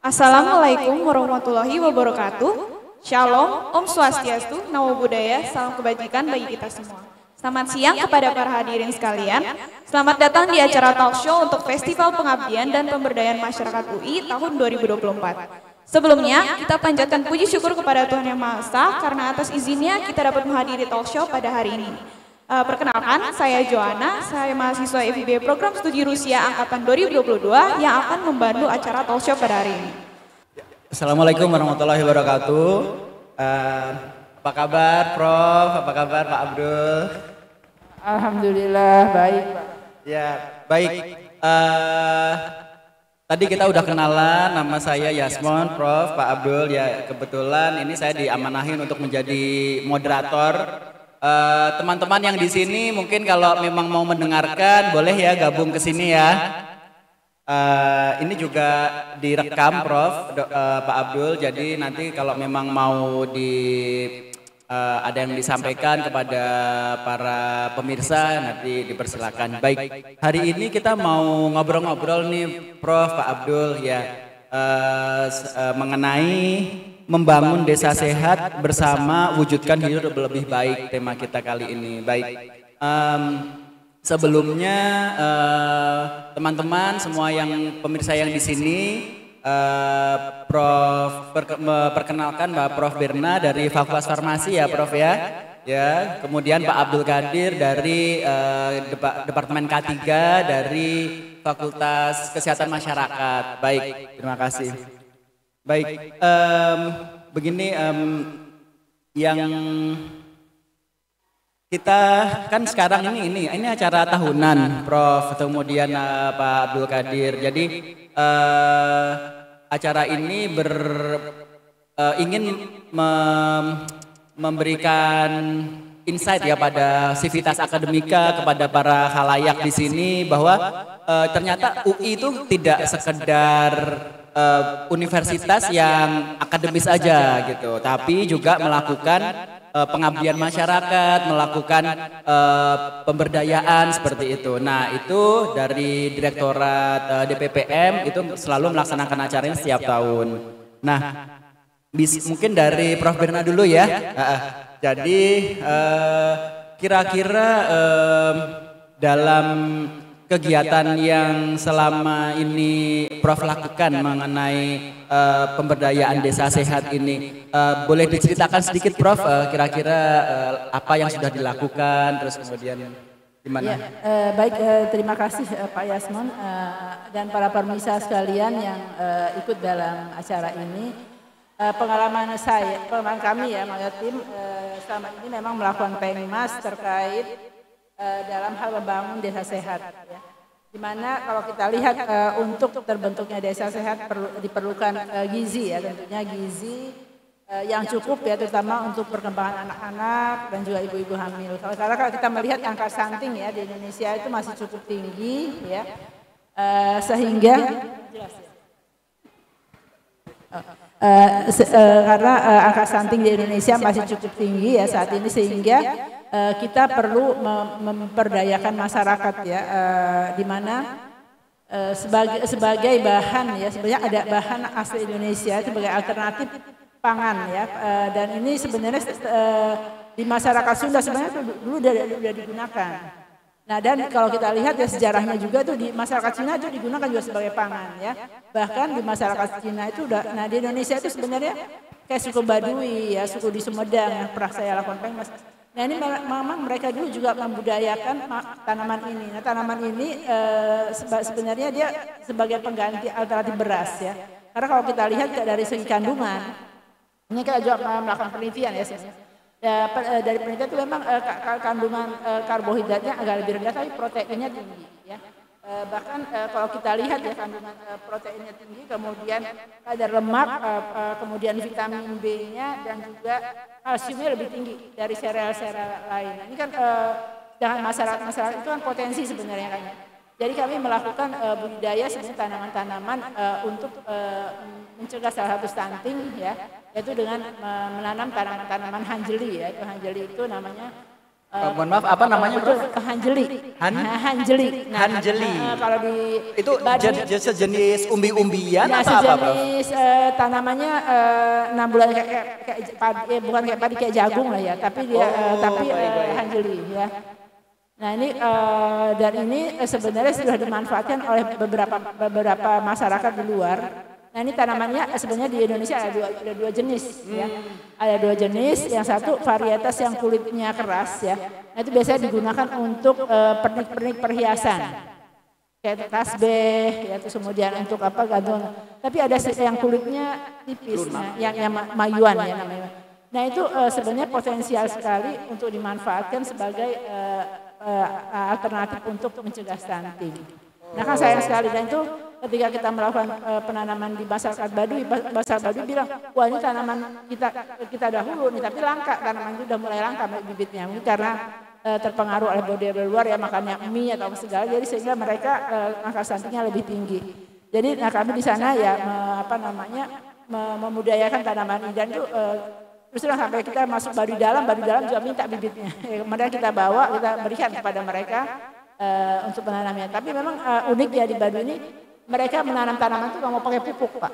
Assalamualaikum warahmatullahi wabarakatuh. Shalom, Om Swastiastu, Namo Buddhaya, salam kebajikan bagi kita semua. Selamat siang kepada para hadirin sekalian. Selamat datang di acara talk show untuk Festival Pengabdian dan Pemberdayaan Masyarakat UI tahun 2024. Sebelumnya, kita panjatkan puji syukur kepada Tuhan Yang Maha Esa karena atas izinnya kita dapat menghadiri talk show pada hari ini. Perkenalkan, saya Joanna, saya mahasiswa FIB Program Studi Rusia Angkatan 2022 yang akan membantu acara talk show pada hari ini. Assalamualaikum warahmatullahi wabarakatuh. Apa kabar Prof? Apa kabar Pak Abdul? Alhamdulillah baik Pak. Ya baik. Tadi kita udah kenalan, nama saya Yasmon, Prof, Pak Abdul. Ya kebetulan ini saya diamanahin untuk menjadi moderator. Teman-teman yang di sini mungkin kalau memang mau mendengarkan boleh ya gabung ke sini ya. Ini juga direkam Prof, Pak Abdul. Jadi nanti kalau memang mau ada yang disampaikan kepada para pemirsa nanti dipersilakan. Baik, hari ini kita mau ngobrol-ngobrol nih Prof, Pak Abdul ya mengenai membangun desa sehat bersama wujudkan hidup lebih baik, tema kita kali ini. Baik, sebelumnya teman-teman semua yang pemirsa yang di sini, Prof perkenalkan Mbak Prof Berna dari Fakultas Farmasi ya Prof ya. Ya, kemudian Pak Abdul Qadir dari Departemen K3 dari Fakultas Kesehatan Masyarakat. Baik, terima kasih. Baik, begini yang kita kan sekarang ini acara tahunan, Prof. Kemudian Pak Abdul Qadir. Jadi acara ini ingin memberikan insight ya pada sivitas akademika kepada para khalayak di sini bahwa ternyata UI itu tidak sekedar universitas yang akademis aja gitu, tapi juga melakukan pengabdian masyarakat, melakukan pemberdayaan seperti itu. Nah itu dari Direktorat DPPM itu selalu melaksanakan acara ini setiap tahun. Nah mungkin dari Prof Berna dulu ya. Jadi kira-kira dalam kegiatan yang selama ini Prof lakukan mengenai pemberdayaan desa sehat ini, boleh diceritakan sedikit Prof, kira-kira apa yang sudah dilakukan, terus kemudian gimana? Ya, baik, terima kasih Pak Yasmon dan para pemirsa sekalian yang ikut dalam acara ini. Pengalaman kami ya, Maya tim selama ini memang melakukan pengmas terkait dalam hal membangun desa sehat ya. Dimana kalau kita lihat untuk terbentuknya desa sehat diperlukan gizi ya, tentunya gizi yang cukup ya, terutama untuk perkembangan anak-anak dan juga ibu-ibu hamil. Karena kalau kita melihat angka stunting ya di Indonesia itu masih cukup tinggi ya, sehingga karena angka stunting di Indonesia masih cukup tinggi ya saat ini, sehingga kita perlu memperdayakan masyarakat ya, di mana sebagai bahan ya, sebenarnya ada bahan asli Indonesia sebagai alternatif pangan ya, dan ini sebenarnya di masyarakat Sunda sebenarnya dulu sudah digunakan. Nah dan kalau kita lihat ya sejarahnya juga tuh di masyarakat Cina itu digunakan juga sebagai pangan ya, bahkan di masyarakat Cina itu udah, nah di Indonesia itu sebenarnya kayak suku Baduy ya, suku di Sumedang yang pernah saya lakukan pengmas. Nah ini memang mereka dulu juga membudayakan tanaman ini. Nah tanaman ini sebenarnya dia sebagai pengganti alternatif beras ya. Karena kalau kita lihat dari segi kandungan, ini kita juga melakukan penelitian ya sebenarnya. Ya, dari penelitian itu memang kandungan karbohidratnya agak lebih rendah, tapi proteinnya tinggi ya. Bahkan kalau kita lihat ya kandungan proteinnya tinggi, kemudian kadar lemak, kemudian vitamin B-nya dan juga kalsiumnya lebih tinggi dari sereal-sereal lain. Nah, ini kan dengan masyarakat itu kan potensi sebenarnya kan. Jadi kami melakukan budidaya sebenarnya tanaman-tanaman untuk mencegah salah satu stunting ya, yaitu dengan menanam tanaman-tanaman hanjeli ya. Itu hanjeli itu namanya Mohon maaf, apa namanya Bro? Hanjeli. Hanjeli. Nah, Hanjeli. Kalau di itu sejenis umbi-umbian ya, atau apa Bro? Sejenis tanamannya 6 bulan kayak padi, bukan kayak padi, kayak jagung lah ya, tapi dia hanjeli ya. Nah ini dan ini sebenarnya sudah dimanfaatkan oleh beberapa masyarakat di luar. Nah ini tanamannya sebenarnya di Indonesia ada dua jenis ya. Ada 2 jenis, yang satu varietas yang kulitnya keras ya. Nah itu biasanya digunakan untuk pernik-pernik perhiasan. Kayak tasbih ya, terus kemudian untuk apa gantungan. Tapi ada yang kulitnya tipis, nah, yang mayuan ya namanya. Nah itu sebenarnya potensial sekali untuk dimanfaatkan sebagai alternatif untuk mencegah stunting. Nah kan sayang sekali, dan itu ketika kita melakukan penanaman di masyarakat Baduy bilang, wah ini tanaman kita dahulu nih, tapi langka, tanaman itu udah mulai langka bibitnya, mungkin karena terpengaruh oleh budaya luar ya, makannya mie atau segala, jadi sehingga mereka angka stuntingnya lebih tinggi. Jadi nah kami di sana ya memudayakan tanaman ini, dan itu terus terang sampai kita masuk Baduy dalam juga minta bibitnya. Kemudian kita bawa, kita berikan kepada mereka untuk menanamnya. Tapi memang unik ya di Baduy ini, mereka menanam tanaman itu nggak mau pakai pupuk Pak.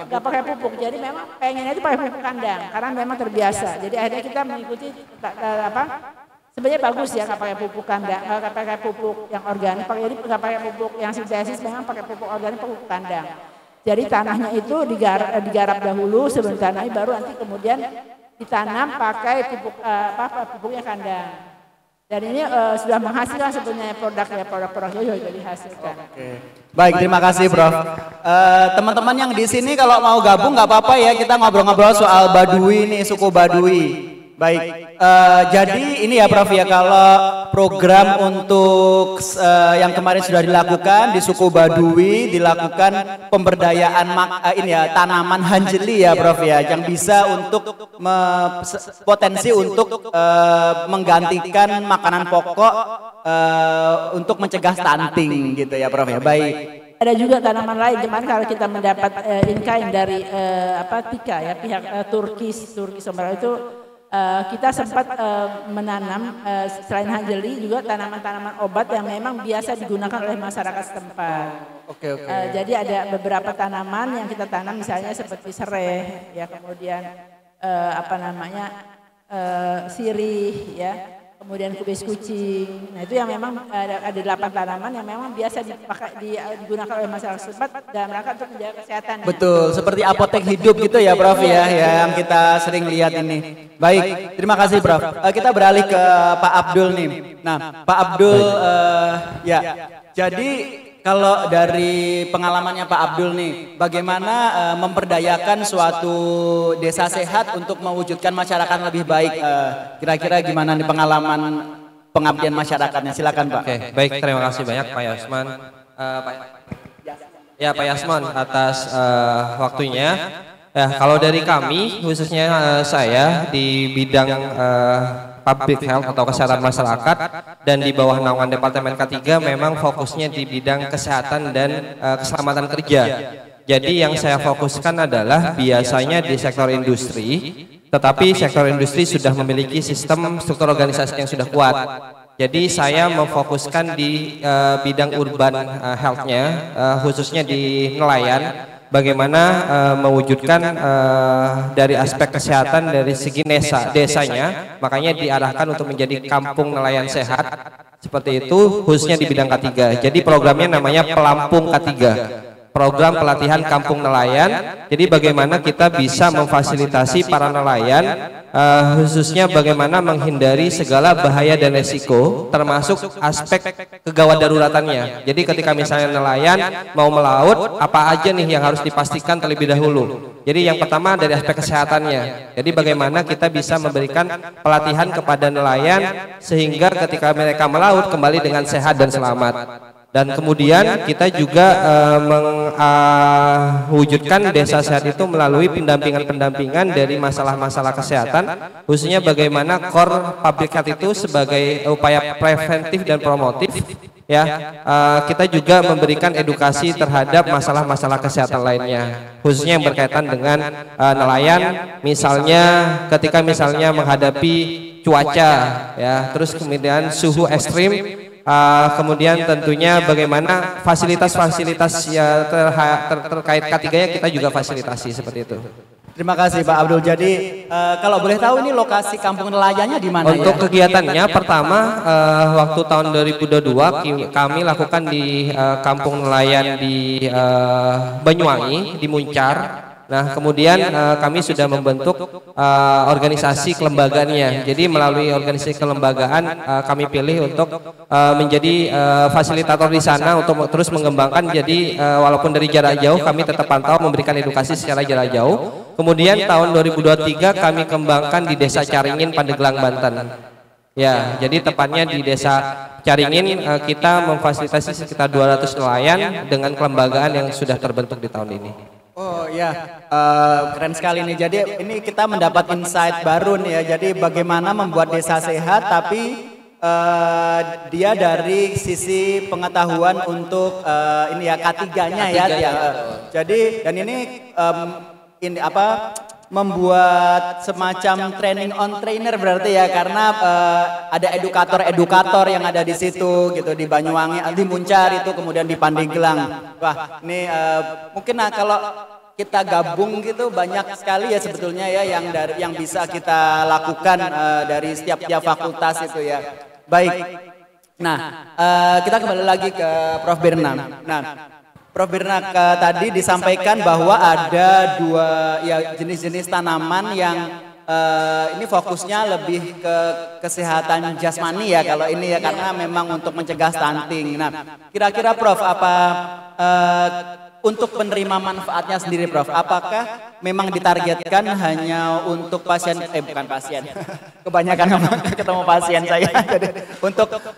Nggak pakai pupuk. Jadi memang pengennya itu pakai pupuk kandang, karena memang terbiasa. Jadi akhirnya kita mengikuti sebenarnya bagus ya nggak pakai pupuk kandang, nggak pakai pupuk yang organik. Jadi nggak pakai pupuk yang sintesis, memang pakai pupuk organik, pupuk kandang. Jadi tanahnya itu digarap dahulu sebelum tanamnya, baru nanti kemudian ditanam pakai pupuknya kandang. Dan ini sudah menghasilkan sebenarnya produk-produk juga dihasilkan. Oke. Baik, terima kasih Prof. Teman-teman yang di sini kalau mau gabung nggak apa-apa ya, kita ngobrol-ngobrol soal Baduy nih, suku Baduy. Baik, jadi ini ya Prof ya, kalau program untuk yang kemarin sudah dilakukan di suku Baduy, dilakukan pemberdayaan tanaman hanjeli ya Prof ya, yang bisa untuk potensi untuk menggantikan makanan pokok untuk mencegah stunting gitu ya Prof ya. Baik. Ada juga tanaman lain, kemarin kalau kita mendapat in-kind dari TIKA ya, pihak Turki Sombral itu, kita sempat menanam selain hanjeli juga tanaman-tanaman obat yang memang biasa digunakan oleh masyarakat setempat. Oke. Jadi ada beberapa tanaman yang kita tanam, misalnya seperti serai, ya, kemudian sirih, ya, kemudian kubis kucing. Nah itu yang memang ada 8 tanaman yang memang biasa digunakan oleh masyarakat setempat dalam rangka untuk menjaga kesehatan. Betul, seperti apotek hidup gitu ya Prof ya, yang kita sering lihat ini. Baik, terima kasih Prof. Kita beralih ke Pak Abdul nih. Nah Pak Abdul, ya, jadi kalau dari pengalamannya Pak Abdul nih, bagaimana memperdayakan suatu desa sehat untuk mewujudkan masyarakat lebih baik? Kira-kira gimana nih pengalaman pengabdian masyarakatnya? Silakan Pak. Oke, baik, terima kasih banyak Pak Yasman. Pak Yasman atas waktunya. Ya, kalau dari kami, khususnya saya di bidang public health atau kesehatan masyarakat dan di bawah naungan Departemen K3 memang fokusnya di bidang kesehatan dan keselamatan kerja. Jadi yang saya fokuskan adalah biasanya di sektor industri, tetapi sektor industri sudah memiliki sistem struktur organisasi yang sudah kuat. Jadi saya memfokuskan di bidang urban health-nya, khususnya di nelayan. Bagaimana mewujudkan dari aspek kesehatan dari segi desanya, makanya diarahkan untuk menjadi kampung nelayan sehat seperti itu, khususnya di bidang K3. Jadi programnya namanya Pelampung K3, program pelatihan kampung nelayan. Jadi bagaimana kita bisa memfasilitasi para nelayan, khususnya bagaimana menghindari segala bahaya dan resiko, termasuk aspek kegawat daruratannya. Jadi ketika misalnya nelayan mau melaut, apa aja nih yang harus dipastikan terlebih dahulu. Jadi yang pertama dari aspek kesehatannya. Jadi bagaimana kita bisa memberikan pelatihan kepada nelayan sehingga ketika mereka melaut kembali dengan sehat dan selamat. Dan kemudian kita juga mewujudkan desa sehat itu melalui pendampingan dari masalah-masalah kesehatan, khususnya bagaimana core public health itu sebagai upaya preventif dan promotif. Ya, kita juga memberikan edukasi terhadap masalah-masalah kesehatan lainnya, khususnya yang berkaitan dengan nelayan, misalnya ketika misalnya menghadapi cuaca ya, terus kemudian suhu ekstrim, kemudian tentunya bagaimana fasilitas-fasilitas ya terkait K3-nya kita juga fasilitasi seperti itu. Terima kasih Pak Abdul. Jadi kalau boleh tahu ini lokasi kampung nelayannya di mana? Untuk kegiatannya pertama waktu tahun 2022 kami lakukan di kampung nelayan di Banyuwangi di Muncar. Nah kemudian kami sudah membentuk organisasi kelembagaannya. Jadi melalui organisasi kelembagaan kami pilih untuk menjadi fasilitator di sana untuk terus mengembangkan. Jadi walaupun dari jarak jauh kami tetap pantau memberikan edukasi secara jarak jauh. Kemudian tahun 2023 kami kembangkan di Desa Caringin, Pandeglang, Banten. Ya, jadi tepatnya di Desa Caringin kita memfasilitasi sekitar 200 nelayan dengan kelembagaan yang sudah terbentuk di tahun ini. Oh ya, keren sekali nih. Jadi ini kita mendapat insight baru nih ya. Jadi bagaimana membuat desa sehat, tapi dia dari sisi pengetahuan untuk ini ya K3-nya ya. Jadi dan ini membuat semacam training on trainer berarti ya, karena ada edukator yang ada di situ gitu, di Banyuwangi, di Muncar itu, kemudian di Pandeglang. Wah ini mungkin kalau kita gabung gitu banyak sekali ya sebetulnya ya yang bisa kita lakukan dari setiap fakultas itu ya. Baik. Nah kita kembali lagi ke Prof Birna. Nah Prof Birna tadi disampaikan bahwa ada dua ya jenis-jenis tanaman yang ini fokusnya lebih ke kesehatan jasmani ya kalau ini ya, karena memang untuk mencegah stunting. Nah kira-kira Prof apa untuk penerima manfaatnya sendiri Prof, apakah memang ditargetkan hanya untuk pasien, bukan pasien, kebanyakan ketemu pasien saya, jadi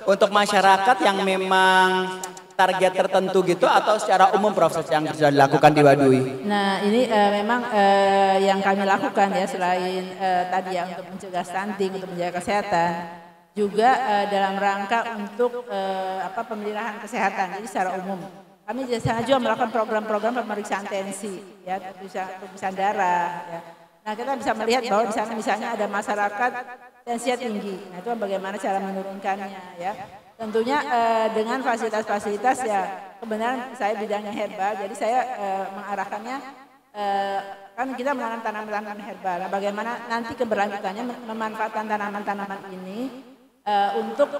untuk masyarakat yang memang target tertentu gitu atau secara umum proses yang sudah dilakukan di Baduy? Nah ini memang yang kami lakukan ya, selain tadi ya untuk mencegah stunting, untuk menjaga kesehatan, juga dalam rangka untuk pemeliharaan kesehatan, jadi secara umum. Kami juga melakukan program-program pemeriksaan tensi, ya, pemeriksaan darah. Ya. Nah kita bisa melihat bahwa di sana misalnya ada masyarakat tensinya tinggi. Nah itu bagaimana cara menurunkannya, ya. Tentunya dengan fasilitas-fasilitas ya, kebenaran saya bidangnya herbal, jadi saya mengarahkannya kan kita menanam tanaman-tanaman herbal. Nah, bagaimana nanti keberlanjutannya memanfaatkan tanaman-tanaman ini untuk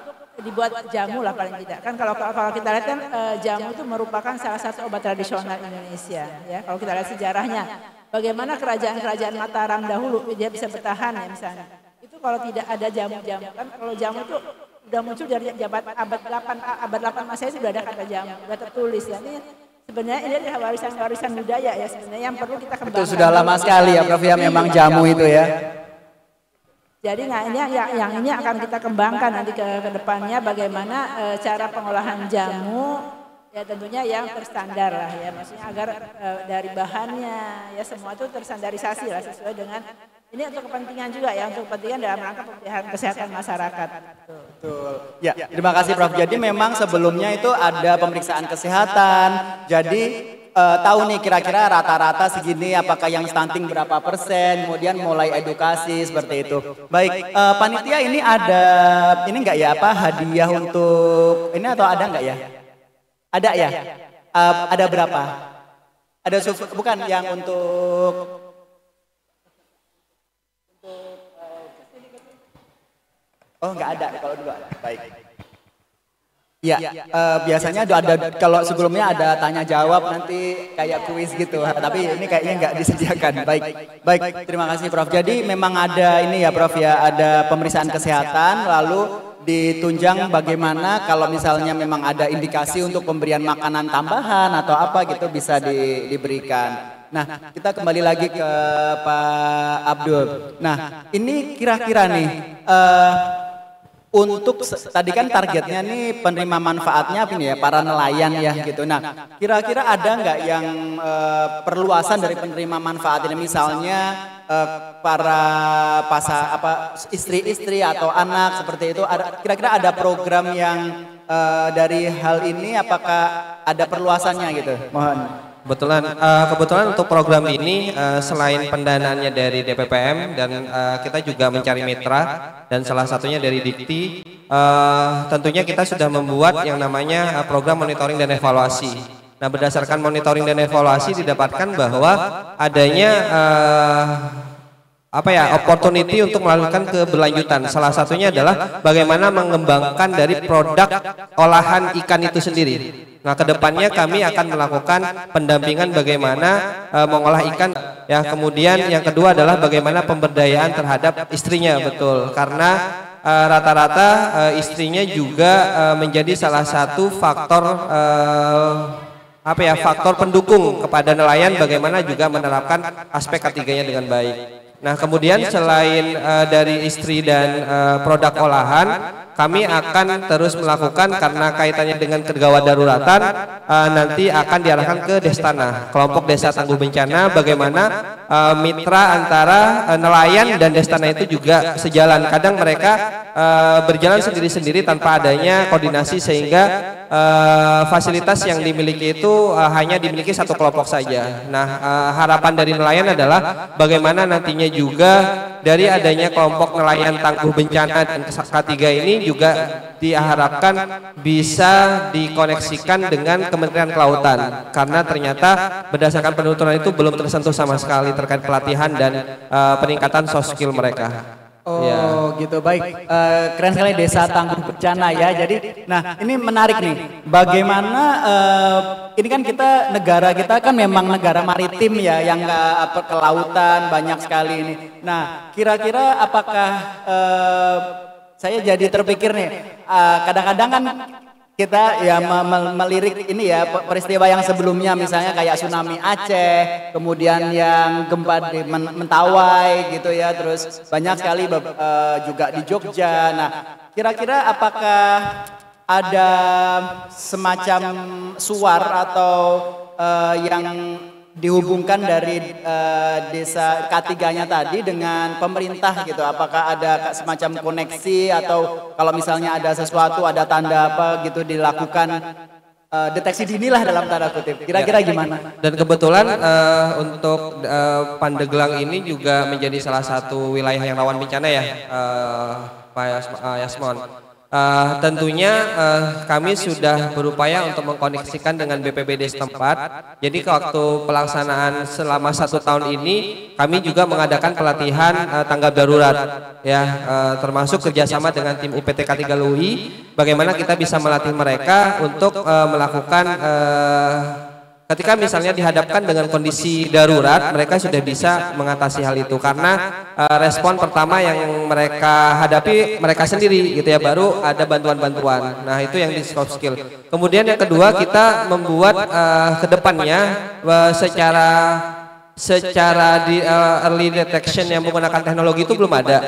dibuat jamu lah paling tidak. Kan kalau kita lihat kan jamu itu merupakan salah satu obat tradisional Indonesia. Ya, kalau kita lihat sejarahnya, bagaimana kerajaan-kerajaan Mataram dahulu dia bisa bertahan ya misalnya. Itu kalau tidak ada jamu-jamu, kan kalau jamu itu sudah muncul dari abad 8 Masehi sudah ada kata jamu, sudah tertulis ya. Ini sebenarnya ini adalah warisan budaya ya sebenarnya yang perlu kita kembangkan. Itu sudah lama sekali ya Prof ya memang jamu itu ya. Jadi nah ini yang ini akan kita kembangkan nanti ke depannya, bagaimana cara pengolahan jamu ya tentunya yang terstandar lah ya, maksudnya agar dari bahannya ya semua itu terstandarisasi lah sesuai dengan ini untuk kepentingan juga ya, untuk kepentingan dalam rangka pemeliharaan kesehatan masyarakat. Betul. Ya, terima kasih Prof. Jadi memang sebelumnya itu ada pemeriksaan kesehatan. Jadi tahu nih kira-kira rata-rata segini apakah yang stunting berapa persen, kemudian mulai edukasi seperti itu. Baik, panitia ini ada ini enggak ya hadiah untuk ini atau ada enggak ya? Ada ya? Ada berapa? Ada bukan yang untuk oh enggak ada kalau dulu ada. Baik. Ya, biasanya ada kalau sebelumnya ada tanya jawab nanti kayak kuis gitu, tapi ini kayaknya nggak disediakan. Baik, terima kasih Prof. Jadi memang ada ini ya Prof ya, ada pemeriksaan kesehatan, lalu ditunjang bagaimana kalau misalnya memang ada indikasi untuk pemberian makanan tambahan atau apa gitu bisa diberikan. Nah, kita kembali lagi ke Pak Abdul. Nah, ini kira-kira nih untuk tadi kan targetnya nih penerima manfaatnya ini ya para nelayan ya gitu. Nah kira-kira ada nggak yang perluasan dari penerima manfaat ini, misalnya para istri-istri atau anak seperti itu, kira-kira ada program yang dari hal ini, apakah ada perluasannya gitu? Mohon. Kebetulan untuk program ini selain pendanaannya dari DPPM dan kita juga mencari mitra dan salah satunya dari Dikti, tentunya kita sudah membuat yang namanya program monitoring dan evaluasi. Nah, berdasarkan monitoring dan evaluasi didapatkan bahwa adanya opportunity untuk melakukan keberlanjutan. Salah satunya adalah bagaimana mengembangkan dari produk olahan ikan itu sendiri. Nah, kedepannya kami akan melakukan pendampingan bagaimana mengolah ikan. Ya, kemudian yang kedua adalah bagaimana pemberdayaan terhadap istrinya, betul. Karena rata-rata istrinya juga menjadi salah satu faktor faktor pendukung kepada nelayan bagaimana juga menerapkan aspek ketiganya dengan baik. Nah, kemudian selain dari istri dan produk olahan, kami akan terus melakukan karena kaitannya dengan kegawat daruratan, nanti akan diarahkan ke Destana, kelompok desa tangguh bencana, bagaimana mitra antara nelayan dan Destana itu juga sejalan. Kadang mereka berjalan sendiri-sendiri tanpa adanya koordinasi sehingga fasilitas yang dimiliki itu hanya dimiliki satu kelompok saja. Nah, harapan dari nelayan adalah bagaimana nantinya juga dari adanya kelompok nelayan tangguh bencana dan K3 ini juga diharapkan bisa dikoneksikan dengan Kementerian Kelautan karena ternyata berdasarkan penuturan itu belum tersentuh sama sekali terkait pelatihan dan peningkatan soft skill mereka. Oh ya. Gitu, baik. Keren sekali desa tangguh bencana ya. Jadi, nah ini menarik nih. Bagaimana ini kan negara kita kan memang negara maritim ya, yang kelautan banyak sekali ini. Nah, kira-kira apakah saya jadi terpikir nih, kadang-kadang kan kita ya melirik ini ya peristiwa yang sebelumnya misalnya kayak tsunami Aceh, kemudian yang gempa di Mentawai gitu ya, terus banyak sekali juga di Jogja. Nah, kira-kira apakah ada semacam suar atau yang dihubungkan dari desa K3-nya tadi dengan pemerintah gitu? Apakah ada semacam koneksi atau kalau misalnya ada sesuatu, ada tanda apa gitu dilakukan deteksi dini lah dalam tanda kutip. Kira-kira gimana? Dan kebetulan untuk Pandeglang ini juga menjadi salah satu wilayah yang rawan bencana ya, Pak Yasmon. Tentunya kami sudah berupaya untuk mengkoneksikan dengan BPBD setempat. Jadi waktu pelaksanaan selama 1 tahun ini kami juga mengadakan pelatihan tanggap darurat ya, termasuk kerjasama dengan tim UPT K3 LUI. Bagaimana kita bisa melatih mereka untuk melakukan ketika misalnya dihadapkan dengan kondisi darurat, mereka sudah bisa mengatasi hal itu karena respon pertama yang mereka hadapi mereka sendiri gitu ya, baru ada bantuan-bantuan. Nah, itu yang di soft skill. Kemudian yang kedua, kita membuat kedepannya secara di early detection yang menggunakan teknologi itu belum ada.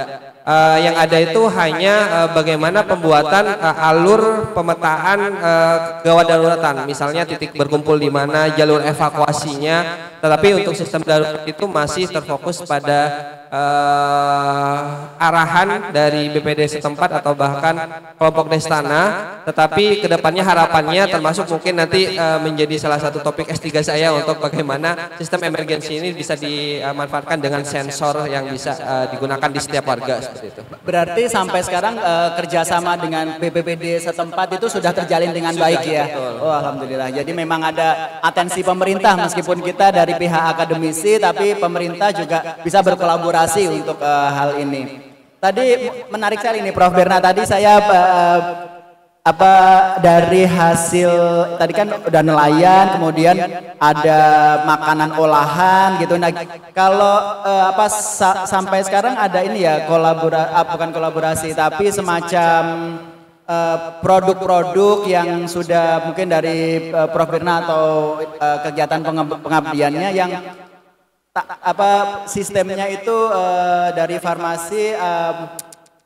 Yang ada itu hanya bagaimana pembuatan alur pemetaan gawat daruratan, misalnya titik berkumpul di mana, jalur evakuasinya. Tetapi untuk sistem darurat itu masih terfokus pada arahan dari BPD setempat atau bahkan kelompok Destana. Tetapi kedepannya harapannya termasuk mungkin nanti menjadi salah satu topik S3 saya untuk bagaimana sistem emergensi ini bisa dimanfaatkan dengan sensor yang bisa digunakan di setiap warga seperti itu. Berarti sampai sekarang kerjasama dengan BPBD setempat itu sudah terjalin dengan baik ya? Oh, alhamdulillah. Jadi memang ada atensi pemerintah meskipun kita dari pihak akademisi, tapi pemerintah juga bisa berkolaborasi untuk hal ini. Tadi menarik sekali ini Prof. Berna, tadi saya dari hasil tadi kan udah nelayan, kemudian ada makanan olahan gitu. Nah, kalau sampai sekarang ada ini ya bukan kolaborasi tapi semacam produk-produk yang sudah mungkin dari Prof. Berna atau kegiatan pengabdiannya yang sistemnya itu dari farmasi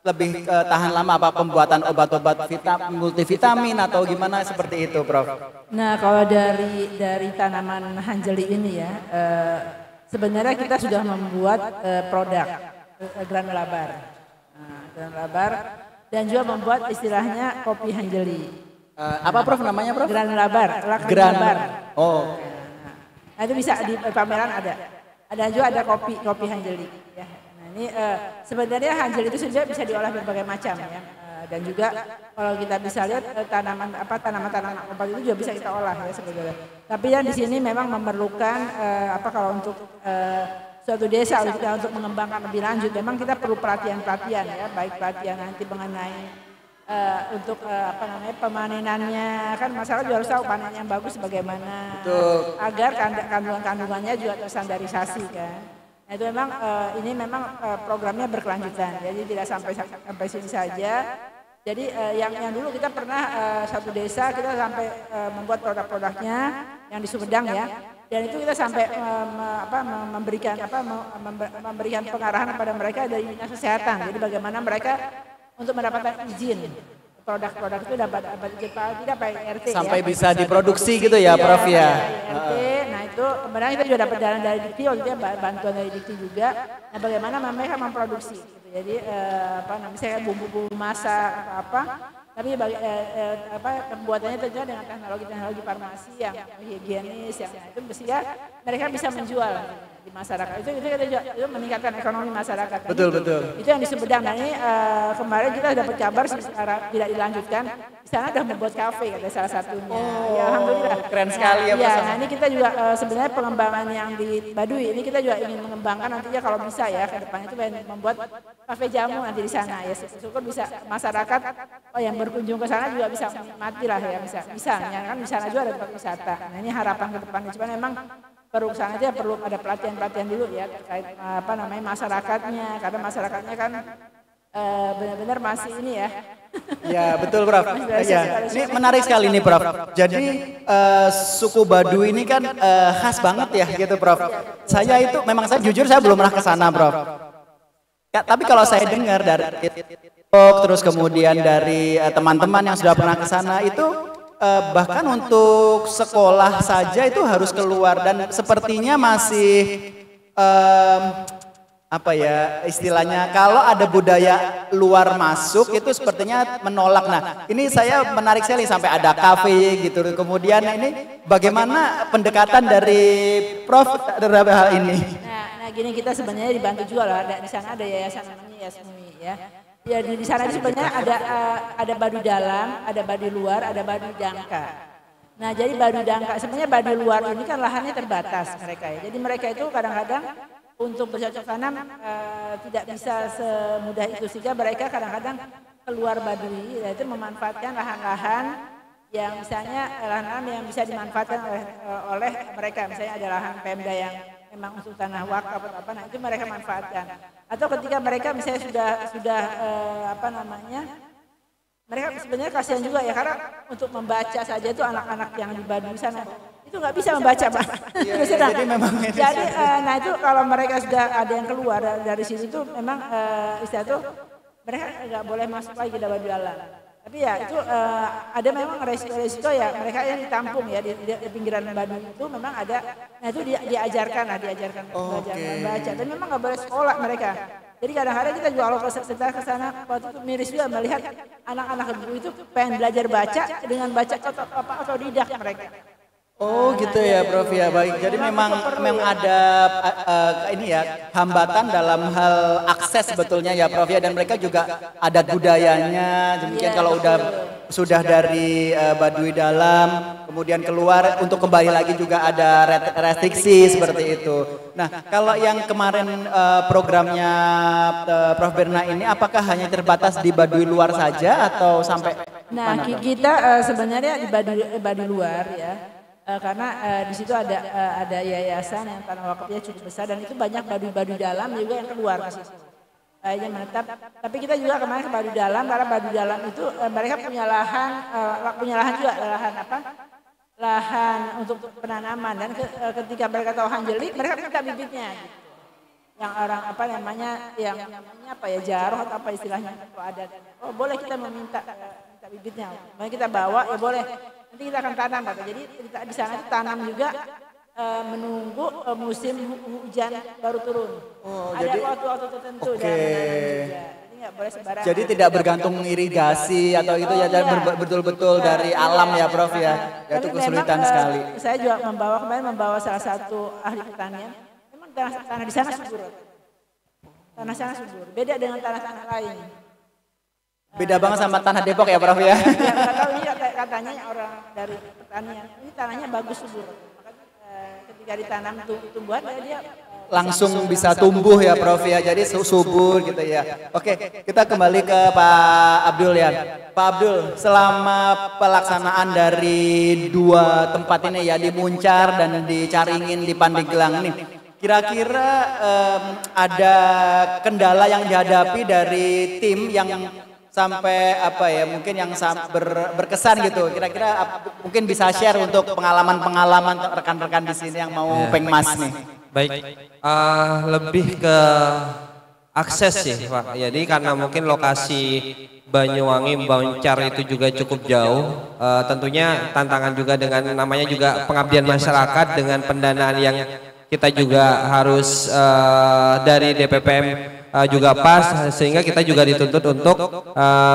lebih tahan lama, pembuatan obat-obat multivitamin atau gimana seperti itu, Prof? Nah, kalau dari tanaman hanjeli ini ya, sebenarnya kita sudah membuat produk granula bar. Nah, granula bar dan juga membuat istilahnya kopi hanjeli. Apa Prof namanya, Prof? Granula bar. Granula bar. Oh. Nah itu bisa di pameran ada. Ada juga ada kopi Hanjeli. Ya. Nah ini sebenarnya Hanjeli itu sendiri bisa diolah berbagai macam ya. Dan juga kalau kita bisa lihat tanaman obat itu juga bisa kita olah ya sebenarnya. Tapi yang di sini memang memerlukan kalau untuk suatu desa untuk mengembangkan lebih lanjut, memang kita perlu pelatihan ya, baik pelatihan nanti mengenai untuk pemanenannya, kan masalah juga harus tahu panen yang bagus bagaimana. Betul. Agar kandungannya juga terstandarisasi kan. Nah, itu memang ini memang programnya berkelanjutan, jadi tidak sampai sini saja. Jadi yang dulu kita pernah satu desa kita sampai membuat produk-produknya yang di Sumedang ya, dan itu kita sampai memberikan pengarahan kepada mereka dari dinas kesehatan. Jadi bagaimana mereka untuk mendapatkan izin produk-produk itu dapat izin tidak Pak RT sampai ya, bisa diproduksi gitu ya Prof ya. RT. Nah itu kemudian kita juga dapat dana dari Dikti, waktu itu bantuan dari Dikti juga. Nah bagaimana mereka memproduksi gitu. Jadi misalnya bumbu-bumbu masak atau tapi pembuatannya tentunya dengan teknologi farmasi yang higienis yang itu mestinya mereka bisa menjual di masyarakat. Itu meningkatkan ekonomi masyarakat. Betul. Itu yang di Sumedang. Nah ini kemarin kita dapat kabar tidak dilanjutkan. Di sana sudah membuat kafe ada salah satunya. Ya, alhamdulillah. Keren sekali ya. Nah ini kita juga sebenarnya pengembangan yang di Baduy ini kita juga ingin mengembangkan nantinya kalau bisa ya ke depan itu membuat kafe jamu nanti di sana ya. Syukur bisa masyarakat yang berkunjung ke sana juga bisa menikmati lah ya, bisa ya kan di sana juga ada tempat wisata. Nah ini harapan ke depannya, cuma memang perlu sana aja perlu ada pelatihan dulu ya terkait masyarakatnya, karena masyarakatnya kan benar-benar masih ini ya. Ya betul Prof. Ya, ini menarik sekali nih Prof. Jadi suku Baduy ini kan khas banget ya gitu Prof. Saya itu memang jujur saya belum pernah ke sana Prof. Tapi kalau saya dengar dari terus kemudian dari teman-teman yang sudah pernah ke sana itu bahkan untuk sekolah saja itu harus keluar dan sepertinya masih istilahnya kalau ada budaya luar masuk itu sepertinya menolak. Nah ini saya menarik sekali sampai ada kafe gitu. Kemudian ini bagaimana pendekatan dari Prof terhadap hal ini? Nah gini, kita sebenarnya dibantu juga lah. Di sana ada yayasan namanya Yasmui ya. Ya di sana sebenarnya ada Baduy dalam, ada Baduy luar, ada Baduy Dangka. Nah jadi Baduy Dangka sebenarnya Baduy luar ini kan lahannya terbatas mereka ya. Jadi mereka itu kadang-kadang untuk bercocok tanam tidak bisa semudah itu, sehingga mereka kadang-kadang keluar Baduy yaitu memanfaatkan lahan-lahan yang misalnya lahan-lahan yang bisa dimanfaatkan oleh mereka, misalnya ada lahan Pemda yang memang untuk tanah wakaf atau apa, nah itu mereka manfaatkan. Atau ketika mereka misalnya sudah mereka sebenarnya kasihan juga ya, karena untuk membaca saja itu anak-anak yang di Baduy sana itu nggak bisa membaca Pak. Jadi memang nah itu kalau mereka sudah ada yang keluar dari sini itu memang istilah itu mereka nggak boleh masuk lagi ke Baduy dalam. Tapi ya itu ada memang resiko ya, mereka yang ditampung ya di pinggiran Baduy itu memang ada. Nah itu diajarkan belajar membaca, dan memang nggak boleh sekolah mereka. Jadi kadang-kadang kita juga kalau ke sana waktu itu miris juga melihat anak-anak itu pengen belajar baca dengan baca otodidak mereka. Oh gitu ya Prof ya, baik. Jadi memang ada ini ya hambatan dalam hal akses sebetulnya ya Prof ya, dan mereka juga ada budayanya. Demikian kalau sudah dari Baduy dalam kemudian keluar untuk kembali lagi juga ada restriksi seperti itu. Nah kalau yang kemarin programnya Prof Berna ini apakah hanya terbatas di Baduy luar saja atau sampai mana? Nah kita sebenarnya di Baduy luar ya. Karena di situ ada yayasan yang tanah wakafnya cukup besar, dan itu banyak Baduy dalam juga yang keluar ke situ. Kayaknya menetap. Tapi kita juga kemarin ke Baduy dalam, karena Baduy dalam itu mereka punya lahan juga, lahan untuk penanaman, dan ketika mereka tahu Hanjeli, mereka minta bibitnya. Gitu. Yang orang jaroh atau apa istilahnya, kalau ada. Oh boleh kita minta bibitnya. Maka kita bawa ya boleh. Nanti kita akan tanam Pak. Jadi kita di sana tanam juga menunggu musim hujan baru turun. Ada waktu-waktu tertentu dan menanam juga. Jadi nggak boleh sembarangan. Jadi tidak bergantung irigasi atau itu ya, betul-betul dari alam ya Prof ya. Ya itu kesulitan sekali. Saya juga membawa salah satu ahli pertanian. Memang tanah di sana subur. Tanah sana subur. Beda dengan tanah-tanah lain. Beda banget sama tanah Depok ya Prof ya. Nggak tahu ini katanya orang dari pertanian. Ini tanahnya bagus subur. Ketika ditanam tumbuhan dia langsung bisa tumbuh ya Prof ya, jadi subur gitu ya. Oke, kita kembali ke Pak Abdul ya. Pak Abdul, selama pelaksanaan dari dua tempat ini ya, di Muncar dan di Caringin di Pandeglang ini, kira-kira ada kendala yang dihadapi dari tim yang sampai apa ya, mungkin yang berkesan gitu. Kira-kira mungkin bisa share untuk pengalaman-pengalaman rekan-rekan di sini yang mau pengmas nih. Baik, lebih ke akses sih Pak. Jadi karena mungkin lokasi Banyuwangi, Muncar itu juga cukup jauh. Tentunya tantangan juga dengan namanya juga pengabdian masyarakat dengan pendanaan yang kita juga harus dari DPPM juga pas, sehingga kita juga dituntut untuk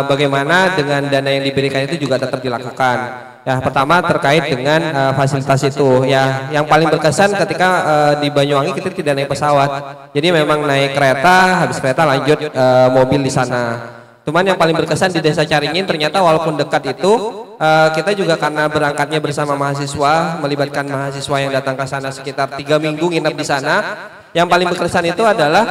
bagaimana dengan dana yang diberikan itu juga tetap dilakukan. Ya, pertama terkait dengan fasilitas itu. Ya, yang paling berkesan ketika di Banyuwangi kita tidak naik pesawat. Jadi memang naik kereta, habis kereta lanjut mobil di sana. Cuman yang paling berkesan di Desa Caringin ternyata walaupun dekat itu kita juga karena berangkatnya bersama mahasiswa, melibatkan mahasiswa yang datang ke sana sekitar 3 minggu nginep di sana. Yang paling berkesan itu adalah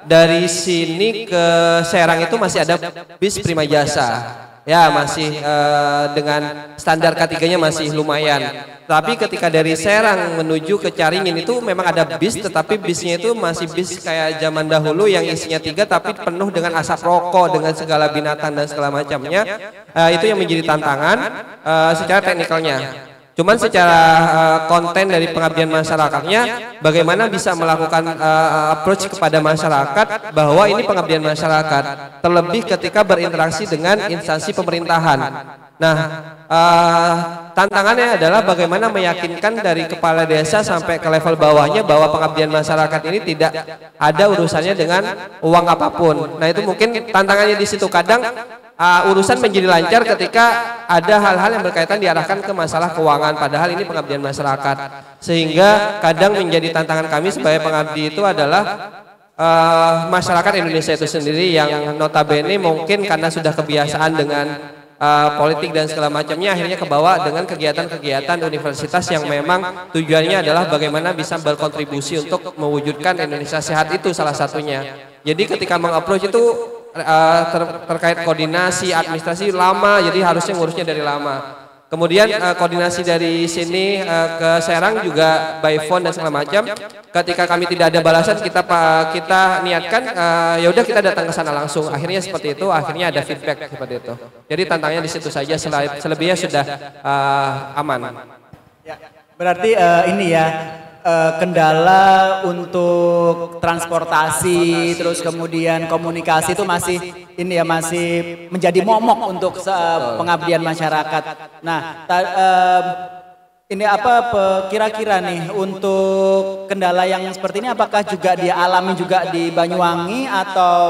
dari sini ke Serang itu masih ada bis Prima Jasa. Ya masih dengan standar K3-nya masih lumayan. Tapi ketika dari Serang menuju ke Caringin itu memang ada bis, tetapi bisnya itu masih bis kayak zaman dahulu yang isinya 3 tapi penuh dengan asap rokok, dengan segala binatang dan segala macamnya. Itu yang menjadi tantangan secara teknikalnya. Cuman secara konten dari pengabdian masyarakatnya, bagaimana bisa melakukan approach kepada masyarakat bahwa ini pengabdian masyarakat, terlebih ketika berinteraksi dengan instansi pemerintahan. Nah, tantangannya adalah bagaimana meyakinkan dari kepala desa sampai ke level bawahnya bahwa pengabdian masyarakat ini tidak ada urusannya dengan uang apapun. Nah, itu mungkin tantangannya di situ. Kadang urusan menjadi lancar ketika ada hal-hal yang berkaitan diarahkan ke masalah keuangan, padahal ini pengabdian masyarakat. Sehingga kadang menjadi tantangan kami sebagai pengabdi itu adalah masyarakat Indonesia itu sendiri yang notabene mungkin karena sudah kebiasaan dengan politik dan segala macamnya, akhirnya kebawa dengan kegiatan-kegiatan universitas yang memang tujuannya adalah bagaimana bisa berkontribusi untuk mewujudkan Indonesia sehat, itu salah satunya. Jadi ketika mengapproach itu terkait koordinasi administrasi lama, jadi harusnya ngurusnya dari lama. Kemudian koordinasi dari sini ke Serang juga by phone dan segala macam. Ketika kami tidak ada balasan, kita niatkan ya udah kita datang ke sana langsung. Akhirnya seperti itu, akhirnya ada feedback seperti itu. Jadi tantangannya di situ saja, selebihnya sudah aman. Ya, berarti ini ya. Kendala untuk transportasi, terus kemudian komunikasi itu masih ini ya, masih menjadi momok untuk pengabdian masyarakat. Nah, ini apa kira-kira nih untuk kendala yang seperti ini, apakah juga dia alami juga di Banyuwangi atau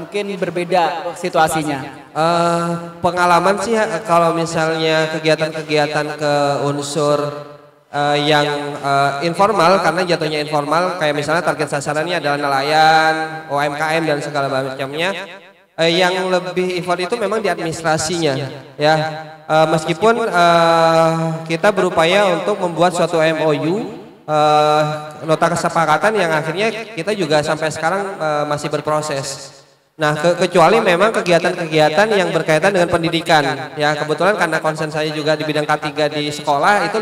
mungkin berbeda situasinya? Pengalaman sih kalau misalnya kegiatan-kegiatan ke unsur yang informal, karena jatuhnya informal, kayak misalnya target sasarannya adalah nelayan, UMKM dan segala macamnya. Yang lebih effort itu memang di administrasinya, ya. Meskipun kita berupaya untuk membuat suatu MOU, nota kesepakatan yang akhirnya kita juga sampai sekarang masih berproses. Nah, kecuali memang kegiatan-kegiatan yang berkaitan dengan pendidikan. Ya, kebetulan karena konsen saya juga di bidang K3 di sekolah, itu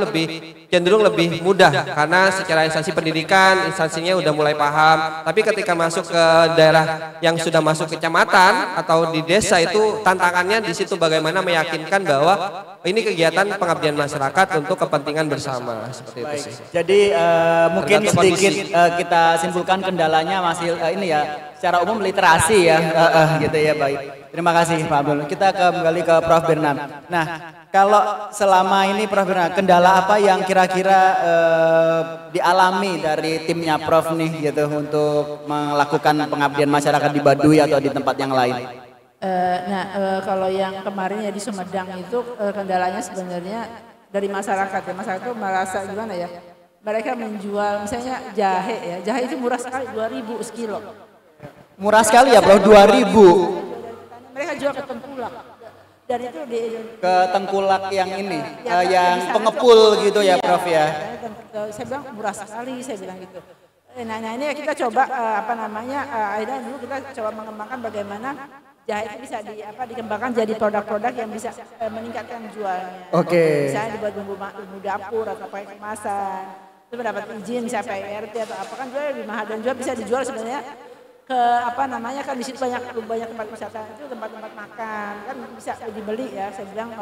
cenderung lebih mudah karena secara instansi pendidikan, instansinya udah mulai paham. Tapi ketika masuk ke daerah yang sudah masuk kecamatan atau di desa, itu tantangannya di situ bagaimana meyakinkan bahwa ini kegiatan pengabdian masyarakat untuk kepentingan bersama, seperti itu sih. Jadi mungkin sedikit kita simpulkan kendalanya masih ini ya, secara umum literasi ya, gitu ya, baik. Terima kasih Pak Abdul. Kita kembali ke Prof Berna. Nah, kalau selama ini Prof Berna, kendala apa yang kira-kira dialami dari timnya Prof nih gitu untuk melakukan pengabdian masyarakat di Baduy atau di tempat yang lain? Kalau yang kemarin ya di Sumedang itu kendalanya sebenarnya dari masyarakat ya. Masyarakat itu merasa gimana ya? Mereka menjual misalnya jahe ya. Jahe itu murah sekali 2.000 sekilo. Murah sekali ya Prof, 2.000. Mereka jual ke tengkulak. Dan itu ke tengkulak yang ini, yang pengepul gitu ya Prof ya. Saya bilang murah sekali, saya bilang gitu. Nah ini kita coba akhirnya dulu kita coba mengembangkan bagaimana jahe itu bisa dikembangkan jadi produk-produk yang bisa meningkatkan jualnya. Oke. Misalnya dibuat bumbu dapur atau pakai kemasan. Itu mendapat izin bisa PRT atau apa kan jual lebih mahal dan juga bisa dijual sebenarnya ke kan di situ banyak tempat wisata itu tempat-tempat makan kan bisa dibeli ya. Saya bilang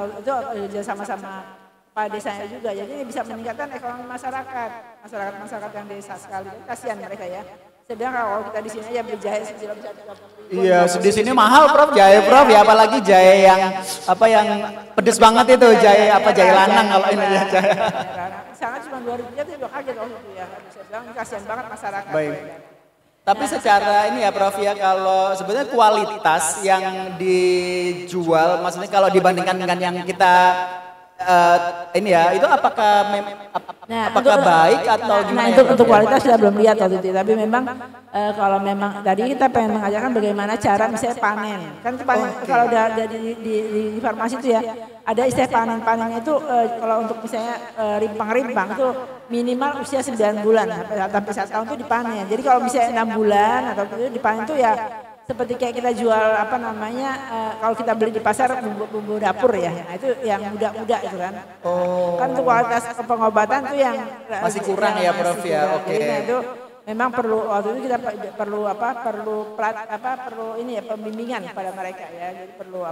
itu sama-sama Pak desanya juga, jadi ini bisa meningkatkan ekonomi masyarakat yang desa sekali. Kasihan mereka ya. Saya bilang kalau kita di sini aja beli jahe sekilo bisa 30.000. Iya, di sini mahal Prof jahe Prof ya, apalagi jahe yang pedes banget itu jahe lanang kalau ini ya jahe. Sangat cuma 2.000 aja juga kaget waktu itu ya. Saya bilang kasihan banget masyarakat. Baik. Tapi secara ini ya Prof ya, kalau sebenarnya kualitas yang dijual, maksudnya kalau dibandingkan dengan yang kita ini ya, itu apakah baik atau gimana? Nah untuk kualitas saya belum lihat waktu itu, tapi memang kalau memang tadi kita pengen mengajarkan bagaimana cara misalnya panen. Kan itu panen, kalau udah di farmasi itu ya, ada istilah panen itu kalau untuk misalnya rimpang itu minimal usia 9 bulan sampai 1 tahun itu dipanen. Jadi kalau misalnya 6 bulan atau itu dipanen itu ya seperti kayak kita jual kalau kita beli di pasar bumbu dapur ya. Nah itu yang muda-muda itu kan. Kan untuk kualitas pengobatan tuh yang masih kurang ya Prof ya. Oke. Nah itu memang perlu waktu itu kita perlu pembimbingan kepada mereka ya. Jadi perlu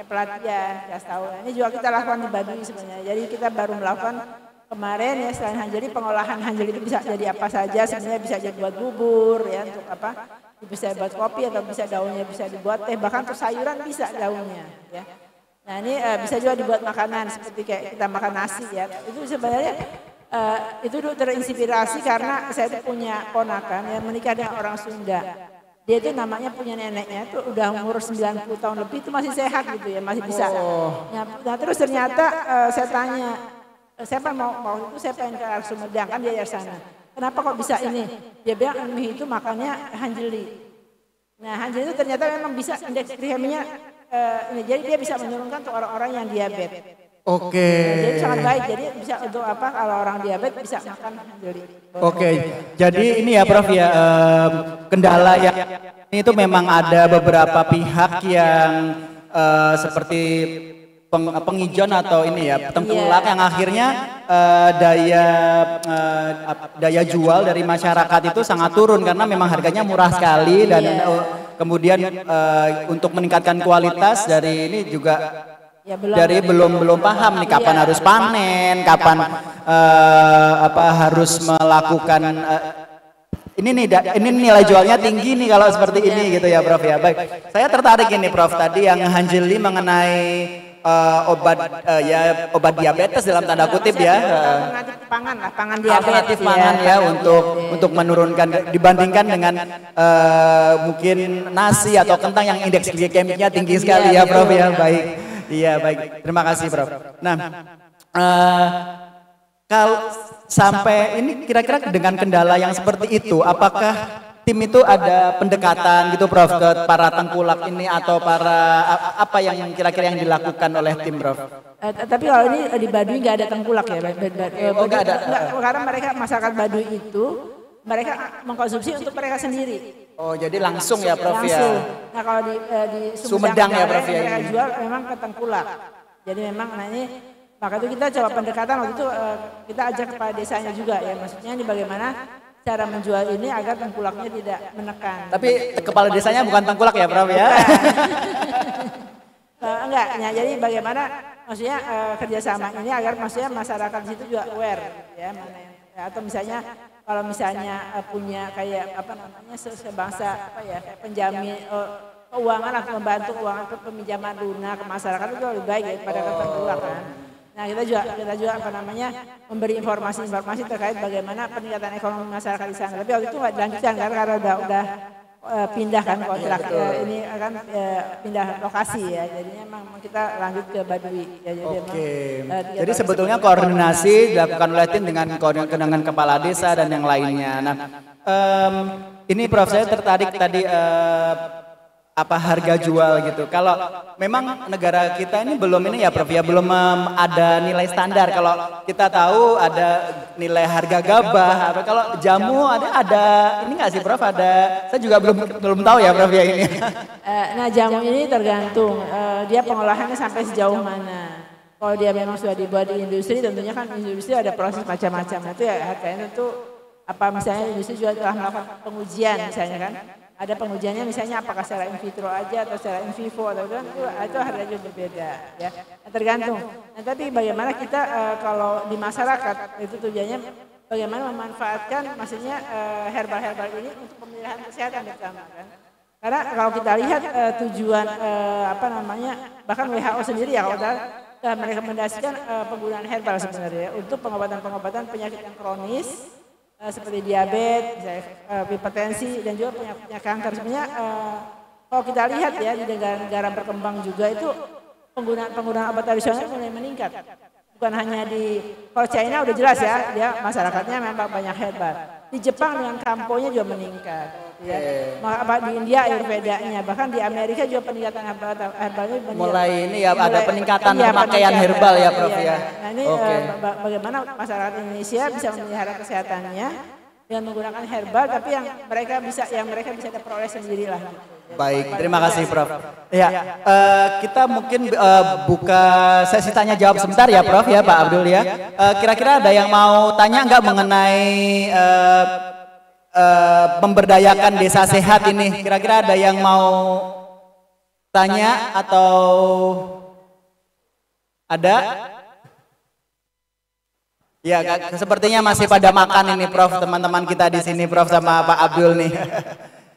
pelatihan, kasih tahu. Ini juga kita lakukan di Baduy sebenarnya. Jadi kita baru melakukan kemarin ya selain hanjeli, pengolahan hanjeli itu bisa jadi apa saja, sebenarnya bisa jadi buat bubur ya, untuk bisa buat kopi atau bisa daunnya bisa dibuat teh, bahkan untuk sayuran bisa daunnya ya. Nah ini bisa juga dibuat makanan seperti kayak kita makan nasi ya. Itu sebenarnya itu terinspirasi karena saya itu punya ponakan yang menikah dengan orang Sunda. Dia itu namanya punya neneknya itu udah umur 90 tahun lebih itu masih sehat gitu ya, masih bisa. Nah terus ternyata saya tanya, siapa mau itu saya pengen ke Sumedang kan dia dari sana. Kenapa kok bisa ini? Dia bilang mie itu makannya hanjeli. Nah hanjeli itu ternyata memang bisa indeks glikeminya jadi dia bisa menurunkan untuk orang-orang yang diabetes. Oke. Nah, jadi sangat baik. Jadi bisa untuk kalau orang diabetes bisa makan hanjeli. Oke. Jadi ini ya Prof ya kendala yang ini itu memang ada beberapa pihak yang seperti penghijauan atau ini ya tengkulak yang akhirnya daya jual dari masyarakat itu sangat turun karena memang harganya murah sekali dan kemudian untuk meningkatkan kualitas dari ini juga belum paham nih kapan harus panen, kapan harus melakukan ini nilai jualnya tinggi nih kalau seperti ini gitu ya Prof ya. Baik, saya tertarik ini Prof tadi yang hanjeli mengenai obat diabetes dalam tanda kutip ya. Alternatif pangan ya untuk menurunkan dibandingkan dengan mungkin nasi atau kentang yang indeks glikemiknya tinggi sekali ya Prof ya. Baik. Iya baik. Terima kasih Prof. Nah, kalau sampai ini kira-kira dengan kendala yang seperti itu, apakah tim itu ada pendekatan gitu Prof ke para tengkulak ini atau para apa yang kira-kira yang dilakukan oleh tim Prof? Tapi kalau ini di Baduy nggak ada tengkulak ya? Nggak ada. Karena mereka Baduy itu mereka mengkonsumsi untuk mereka sendiri. Oh jadi langsung ya Prof langsung. ya? Nah kalau di Sumedang ya Prof ya? Mereka jual memang ke tengkulak. Jadi memang maka itu kita coba pendekatan waktu itu kita ajak kepala desanya juga ya, maksudnya ini bagaimana cara menjual ini agar tengkulaknya tidak menekan. Tapi kepala desanya bukan tengkulak ya Prof ya? Enggak, ya, jadi bagaimana maksudnya kerjasama ini agar maksudnya masyarakat di situ juga aware ya, mana yang, atau misalnya kalau misalnya punya kayak sebangsa penjamin keuangan atau membantu keuangan peminjaman lunak ke masyarakat itu lebih baik daripada tengkulak kan. Nah kita juga apa namanya memberi informasi terkait bagaimana peningkatan ekonomi masyarakat di sana. Tapi waktu itu nggak dilanjutkan karena udah pindah kan kontrak ini akan pindah lokasi ya. Jadinya memang kita lanjut ke Baduy. Ya, jadi sebetulnya koordinasi dilakukan oleh tim dengan kepala desa dan yang lainnya. Nah ini Prof saya tertarik tadi apa harga jual gitu. Kalau memang negara kita ini belum ini ya Prof ya, belum ada nilai standar. Kalau kita tahu ada nilai harga gabah, apa kalau jamu ada ini nggak sih Prof? Saya juga belum tahu ya Prof ya ini. Nah jamu ini tergantung dia pengolahannya sampai sejauh mana. Kalau dia memang sudah dibuat di industri, tentunya kan industri ada proses macam-macam. Itu ya harganya tentu apa misalnya industri juga telah melakukan pengujian misalnya kan. Ada pengujiannya misalnya apakah secara in vitro aja atau secara in vivo atau itu harganya juga berbeda ya. Nah, tergantung. Nah, tapi bagaimana kita kalau di masyarakat itu tujuannya bagaimana memanfaatkan maksudnya herbal-herbal ini untuk pemilihan kesehatan pertama kan. Karena kalau kita lihat tujuan apa namanya bahkan WHO sendiri ya kalau merekomendasikan penggunaan herbal sebenarnya untuk pengobatan penyakit yang kronis seperti diabetes, hipertensi dan juga penyakit kanker. Sebenarnya kalau kita lihat ya di negara-negara berkembang juga itu penggunaan obat tradisional mulai meningkat. Bukan hanya kalau China udah jelas ya, dia masyarakatnya memang banyak herbal. Di Jepang dengan kamponya juga meningkat. Ya. Di India Ayurvedanya, bahkan di Amerika juga peningkatan herbalnya mulai ini ya ada peningkatan pemakaian herbal ya Prof ya. Nah ini bagaimana masyarakat Indonesia bisa memelihara kesehatannya dengan menggunakan herbal tapi yang mereka bisa peroleh sendirilah. Baik, terima kasih Prof. Ya, kita mungkin buka sesi tanya jawab sebentar ya Prof ya Pak Abdul ya. Kira-kira ada yang mau tanya nggak mengenai memberdayakan desa sehat ini? Kira-kira ada yang mau tanya atau ada? Ya, sepertinya masih pada makan ini Prof, teman-teman kita di sini Prof sama Pak Abdul nih.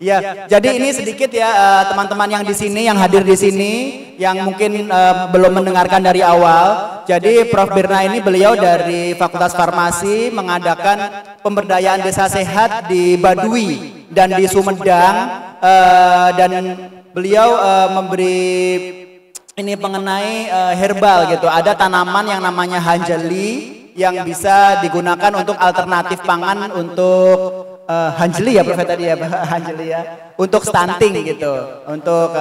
Ya, jadi ini sedikit ya teman-teman yang di sini, yang hadir di sini, yang mungkin belum mendengarkan dari awal. Jadi Prof Birna ini beliau dari Fakultas Farmasi mengadakan pemberdayaan desa sehat di Baduy dan di Sumedang dan beliau memberi ini mengenai herbal gitu. Ada tanaman yang namanya hanjeli yang bisa digunakan untuk alternatif pangan untuk hanjeli ya Prof tadi ya hanjeli ya untuk stunting gitu untuk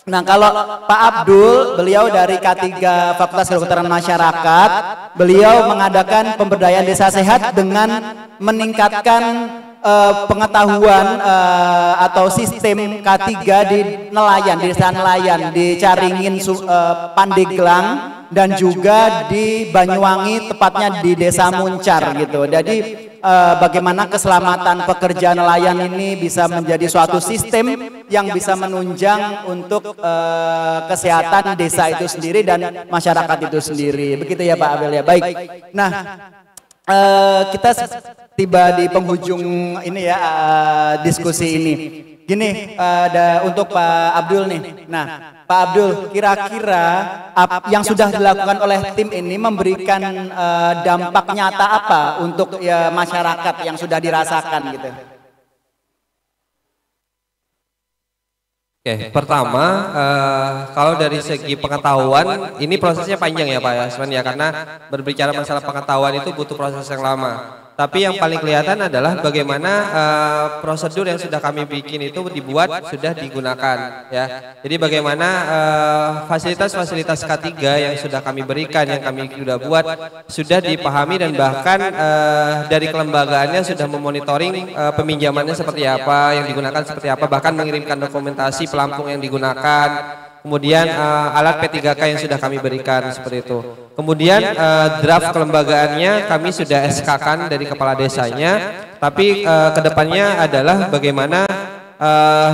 nah kalau Pak Abdul beliau dari K3 Fakultas Kedokteran Masyarakat beliau mengadakan pemberdayaan desa sehat dengan meningkatkan pengetahuan atau sistem K3 di nelayan, di desa nelayan, di Caringin, Pandeglang dan juga di Banyuwangi tepatnya di Desa Muncar gitu. Jadi bagaimana keselamatan pekerja nelayan ini bisa menjadi suatu sistem yang bisa menunjang untuk kesehatan desa itu sendiri dan masyarakat itu sendiri. Begitu ya Pak Abel ya. Baik. Nah, kita tiba di penghujung ini ya diskusi ini. Gini, ada untuk Pak Abdul nih. Nah, Pak Abdul, kira-kira yang sudah dilakukan oleh tim ini memberikan dampak nyata apa untuk ya, masyarakat yang sudah dirasakan gitu? Oke, pertama kalau dari segi pengetahuan ini prosesnya panjang ya Pak Yasman ya karena berbicara masalah pengetahuan itu butuh proses yang lama. Tapi yang paling kelihatan adalah bagaimana prosedur yang sudah kami bikin itu dibuat sudah digunakan ya. Jadi bagaimana fasilitas-fasilitas K3 yang sudah kami berikan yang kami sudah buat sudah dipahami dan bahkan dari kelembagaannya sudah memonitoring peminjamannya seperti apa, yang digunakan seperti apa, bahkan mengirimkan dokumentasi pelampung yang digunakan. Kemudian alat P3K yang sudah kami berikan seperti itu. Kemudian draft kelembagaannya kami sudah SK-kan dari kepala desanya. Tapi kedepannya adalah bagaimana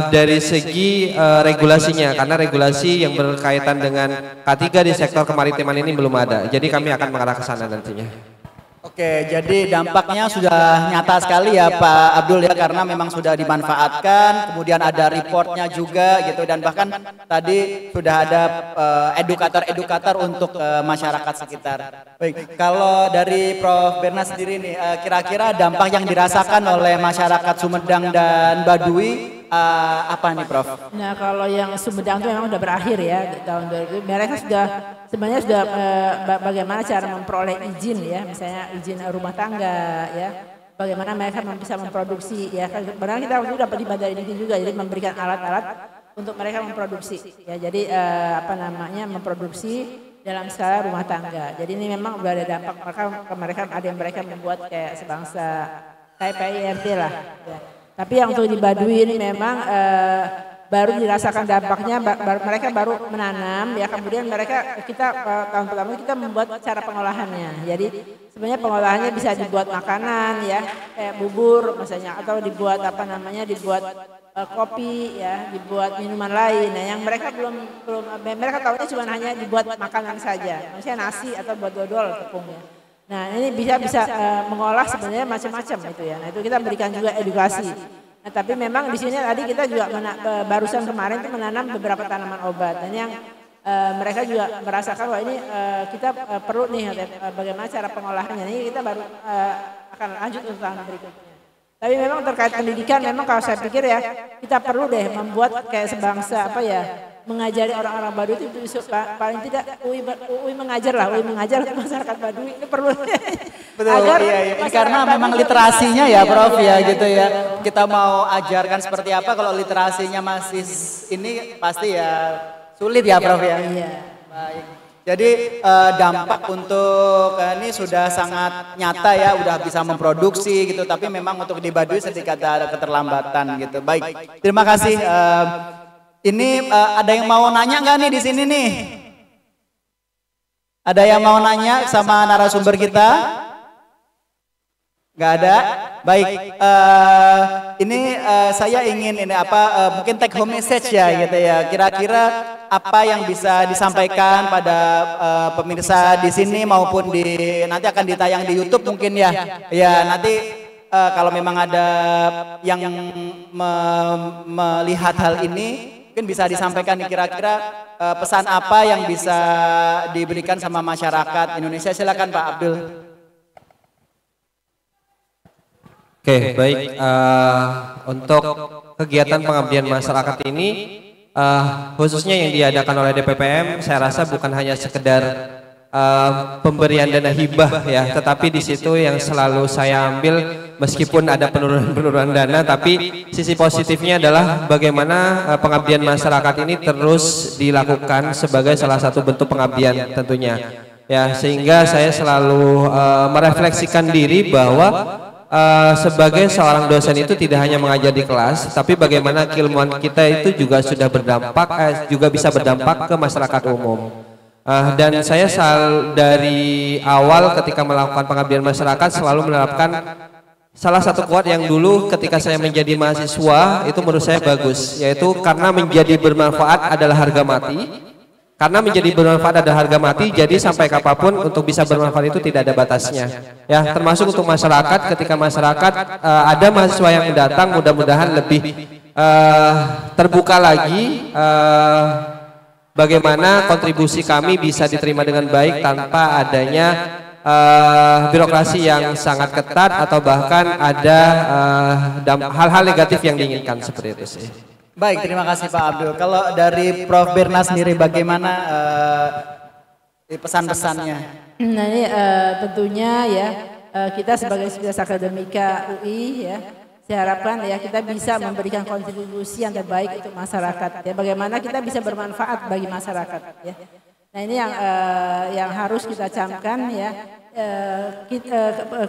dari segi regulasinya. Karena regulasi yang berkaitan dengan K3 di sektor kemaritiman ini belum ada. Jadi kami akan mengarah ke sana nantinya. Oke, jadi dampaknya sudah nyata sekali ya Pak Abdul ya, karena memang sudah dimanfaatkan, kemudian ada reportnya juga gitu, dan bahkan tadi sudah ada edukator-edukator untuk masyarakat sekitar. Baik, kalau dari Prof. Berna sendiri nih, kira-kira dampak yang dirasakan oleh masyarakat Sumedang dan Baduy apa nih Prof? Nah kalau yang Sumedang itu memang sudah berakhir ya tahun 2000. Mereka sudah sebenarnya sudah bagaimana cara memperoleh izin ya, misalnya izin rumah tangga ya, bagaimana mereka bisa memproduksi ya. Karena kita waktu itu dapat di Bandar ini juga, jadi memberikan alat-alat untuk mereka memproduksi ya. Jadi memproduksi dalam skala rumah tangga. Jadi ini memang sudah ada dampak mereka ada yang mereka membuat kayak sebangsa kayak PIRT lah. Ya. Tapi yang untuk di Baduy ini memang baru dirasakan dampaknya, mereka baru menanam ya, kemudian kita tahun pertama kita membuat cara pengolahannya. Jadi sebenarnya pengolahannya bisa dibuat makanan ya, kayak bubur misalnya, atau dibuat dibuat kopi ya, dibuat minuman lain. Nah yang mereka belum mereka tahunya cuma hanya dibuat makanan saja, misalnya nasi atau buat dodol tepungnya. Nah ini bisa mengolah sebenarnya macam-macam itu ya. Nah itu kita berikan juga edukasi. Nah tapi memang di sini tadi kita juga barusan kemarin itu menanam beberapa tanaman obat. Dan yang mereka juga merasakan bahwa ini kita perlu nih bagaimana cara pengolahannya. Ini kita baru akan lanjut untuk tahun berikutnya. Tapi memang terkait pendidikan, memang kalau saya pikir ya kita perlu deh membuat kayak sebangsa mengajari orang-orang Baduy itu paling tidak UI mengajar ke masyarakat Baduy ini perlu. Betul, agar iya. Karena memang literasinya ya Prof ya gitu ya. Kita mau ajarkan seperti apa kalau literasinya masih ini pasti ya sulit ya Prof ya. Iya. Baik. Jadi dampak untuk ini sudah sangat nyata ya, udah bisa memproduksi gitu, tapi memang untuk di Baduy sedikit ada keterlambatan gitu. Baik, terima kasih. Ini ada yang mau nanya nggak nih di sini nih? Ada yang mau nanya sama narasumber kita? Nggak ada? Baik, saya ingin mungkin take home message ya gitu ya. Kira-kira apa yang bisa disampaikan pada pemirsa di sini maupun nanti akan ditayang di YouTube mungkin ya. Ya nanti kalau memang ada yang melihat hal ini, mungkin bisa disampaikan kira-kira pesan apa yang bisa diberikan sama masyarakat Indonesia. Silakan Pak Abdul. Oke, baik. Untuk kegiatan pengabdian masyarakat ini, khususnya yang diadakan oleh DPPM, saya rasa bukan hanya sekedar pemberian dana hibah ya, tetapi di situ yang selalu saya ambil, meskipun ada penurunan dana, tapi sisi positifnya adalah bagaimana pengabdian masyarakat ini terus dilakukan sebagai salah satu bentuk pengabdian tentunya ya, sehingga saya selalu merefleksikan diri bahwa sebagai seorang dosen itu tidak hanya mengajar di kelas, tapi bagaimana keilmuan kita itu juga sudah berdampak, juga bisa berdampak ke masyarakat umum. Dan saya dari awal ketika melakukan pengabdian masyarakat selalu menerapkan salah satu quote yang dulu ketika saya menjadi mahasiswa itu menurut saya bagus, yaitu karena menjadi bermanfaat adalah harga mati. Karena menjadi bermanfaat adalah harga mati, jadi sampai kapanpun untuk bisa bermanfaat itu tidak ada batasnya. Ya, termasuk untuk masyarakat, ketika masyarakat ada mahasiswa yang datang, mudah-mudahan lebih terbuka lagi bagaimana kontribusi kami bisa diterima dengan baik tanpa adanya birokrasi yang sangat ketat atau bahkan ada hal-hal negatif yang diinginkan seperti itu sih. Baik, terima kasih Pak Abdul. Kalau dari Prof. Berna sendiri bagaimana pesan-pesannya? Nah ini tentunya ya kita sebagai Sivitas Akademika UI ya, saya harapkan ya kita bisa memberikan kontribusi yang terbaik untuk masyarakat ya. Bagaimana kita bisa bermanfaat bagi masyarakat ya. Nah ini yang harus kita camkan ya.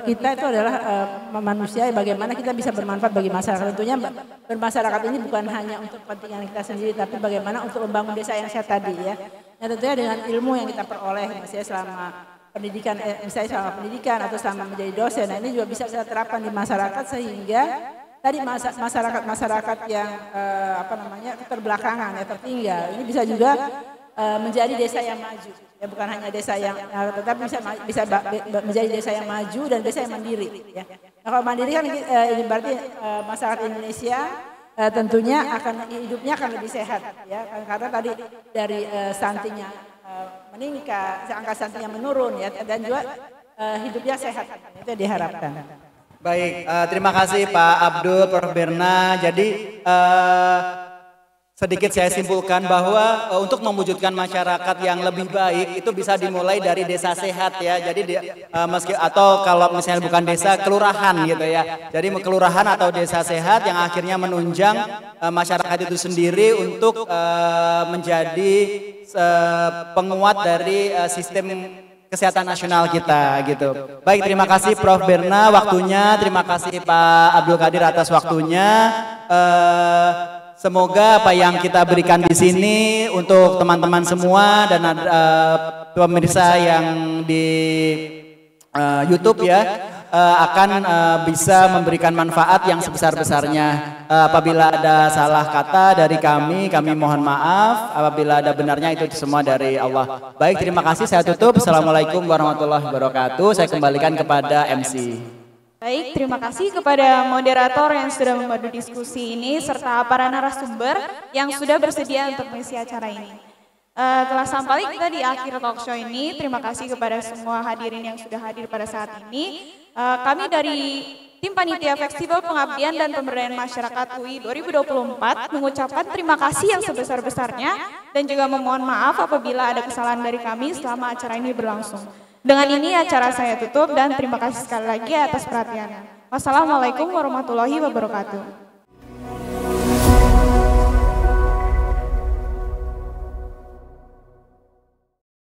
Kita itu adalah manusia, bagaimana kita bisa bermanfaat bagi masyarakat. Tentunya bermasyarakat ini bukan hanya untuk kepentingan kita sendiri, tapi bagaimana untuk membangun desa yang sehat tadi ya. Nah tentunya dengan ilmu yang kita peroleh misalnya selama pendidikan, misalnya selama pendidikan atau selama menjadi dosen, nah ini juga bisa kita terapkan di masyarakat sehingga tadi masyarakat yang keterbelakangan ya, tertinggal, ini bisa juga menjadi desa yang maju. Ya, bukan hanya desa yang tetapi bisa menjadi desa yang maju dan desa yang mandiri. Ya. Nah, kalau mandiri kan ini berarti masyarakat Indonesia tentunya hidupnya akan lebih sehat. Ya, karena tadi dari stuntingnya meningkat, angka stuntingnya menurun, ya, dan juga hidupnya sehat. Itu yang diharapkan. Baik, terima kasih Pak Abdul, Prof. Berna. Jadi sedikit saya simpulkan bahwa untuk mewujudkan masyarakat yang lebih baik itu bisa dimulai dari desa sehat ya. Jadi atau kalau misalnya bukan desa, kelurahan gitu ya. Jadi kelurahan atau desa sehat yang akhirnya menunjang masyarakat itu sendiri untuk menjadi penguat dari sistem kesehatan nasional kita gitu. Baik, terima kasih Prof. Berna waktunya, terima kasih Pak Abdul Qadir atas waktunya. Semoga apa yang kita berikan di sini untuk teman-teman semua dan pemirsa yang di YouTube ya akan bisa memberikan manfaat yang sebesar-besarnya. Apabila ada salah kata dari kami mohon maaf. Apabila ada benarnya itu semua dari Allah. Baik, terima kasih. Saya tutup. Assalamualaikum warahmatullahi wabarakatuh. Saya kembalikan kepada MC. Baik, terima kasih kepada moderator yang sudah membantu diskusi ini serta para narasumber yang sudah bersedia untuk mengisi acara ini. Telah sampai kita di akhir talk show ini. Terima kasih kepada semua hadirin yang sudah hadir pada saat ini. Kami dari Tim Panitia Festival Pengabdian dan Pemberdayaan Masyarakat UI 2024 mengucapkan terima kasih yang sebesar-besarnya dan juga memohon maaf apabila ada kesalahan dari kami selama acara ini berlangsung. Dengan ini acara saya tutup dan terima kasih sekali lagi atas perhatiannya. Wassalamualaikum warahmatullahi wabarakatuh.